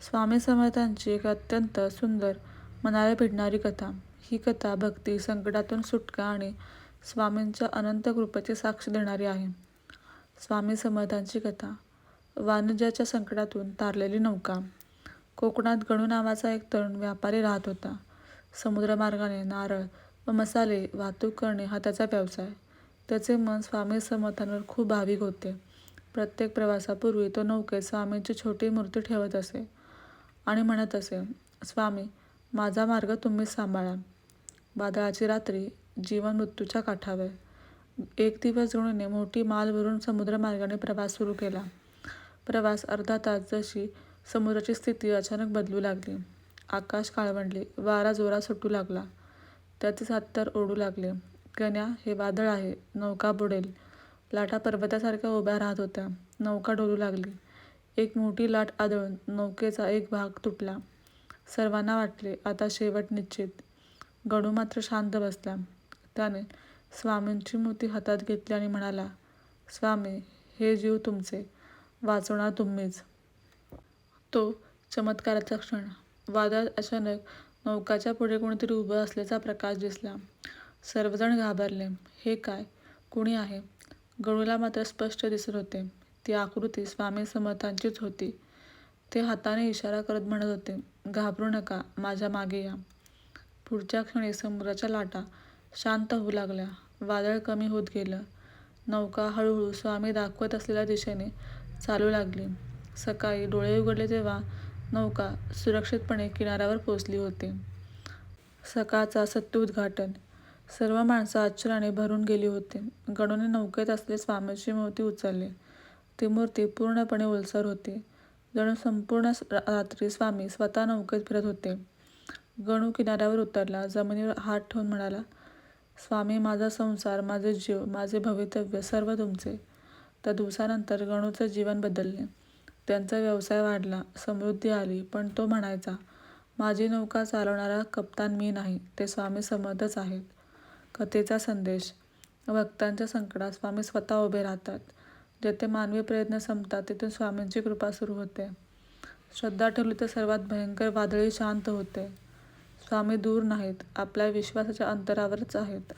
स्वामी समर्थांची एक अत्यंत सुंदर, मनाला भिडणारी कथा. ही कथा भक्ती, संकटातून सुटका आणि स्वामींच्या अनंत कृपेची साक्ष देणारी आहे. स्वामी समर्थांची कथा. वाणिज्याच्या संकटातून तारलेली नौका. कोकणात गणू नावाचा एक तरुण व्यापारी राहत होता. समुद्रमार्गाने नारळ व मसाले वाहतूक करणे हा त्याचा व्यवसाय. त्याचे मन स्वामी समर्थांवर खूप भाविक होते. प्रत्येक प्रवासापूर्वी तो नौकेत स्वामींची छोटी मूर्ती ठेवत असे आणि म्हणत असे, स्वामी, माझा मार्ग तुम्हीच सांभाळा. वादळाची रात्री, जीवन मृत्यूच्या काठावर. एक दिवस गणूने मोठी माल भरून समुद्रमार्गाने प्रवास सुरू केला. प्रवास अर्धा तास. जशी समुद्राची स्थिती अचानक बदलू लागली. आकाश काळवंडले, वारा जोरात सुटू लागला. त्याचे साथीदार ओरडू लागले, गण्या, हे वादळ आहे, नौका बुडेल. लाटा पर्वतासारख्या उभ्या राहत होत्या. नौका डोलू लागली. एक मोठी लाट आदळून नौकेचा एक भाग तुटला. सर्वांना वाटले आता शेवट निश्चित. गणू मात्र शांत बसला. त्याने स्वामींची मूर्ती हातात घेतली आणि म्हणाला, स्वामी, हे जीव तुमचे, वाचवणार तुम्हीच. तो चमत्काराचा क्षण. वादळात अचानक नौकाच्या पुढे कोणीतरी उभं असल्याचा प्रकाश दिसला. सर्वजण घाबरले. हे काय? कुणी आहे? गणूला मात्र स्पष्ट दिसत होते. ती आकृती स्वामी समर्थांचीच होती. ते हाताने इशारा करत म्हणत होते, घाबरू नका, माझ्या मागे या. पुढच्या क्षणी समुद्राच्या लाटा शांत होऊ लागल्या. वादळ कमी होत गेलं. नौका हळूहळू स्वामी दाखवत असलेल्या दिशेने चालू लागली. सकाळी डोळे उघडले तेव्हा नौका सुरक्षितपणे किनाऱ्यावर पोचली होती. सकाळचा सत्य उद्घाटन. सर्व माणसं आश्चर्याने भरून गेली होती. गणूने नौकेत असलेली स्वामींची मूर्ती उचलली. ती मूर्ती पूर्णपणे ओलसर होती. जणू संपूर्ण रात्री स्वामी स्वतः नौकेत फिरत होते. गणू किनाऱ्यावर उतरला. जमिनीवर हात ठेवून म्हणाला, स्वामी, माझा संसार, माझे जीव, माझे भवितव्य सर्व तुमचे. त्या दिवसानंतर गणूचं जीवन बदलले. त्यांचा व्यवसाय वाढला, समृद्धी आली. पण तो म्हणायचा, माझी नौका चालवणारा कप्तान मी नाही, ते स्वामी समर्थच आहेत. कथेचा संदेश. भक्तांच्या संकटात स्वामी स्वतः उभे राहतात. जेथे मानवी प्रयत्न संपतात तिथून स्वामींची कृपा सुरू होते. श्रद्धा ठेवली तर सर्वात भयंकर वादळही शांत होते. स्वामी दूर नाहीत, आपल्या विश्वासाच्या अंतरावरच आहेत.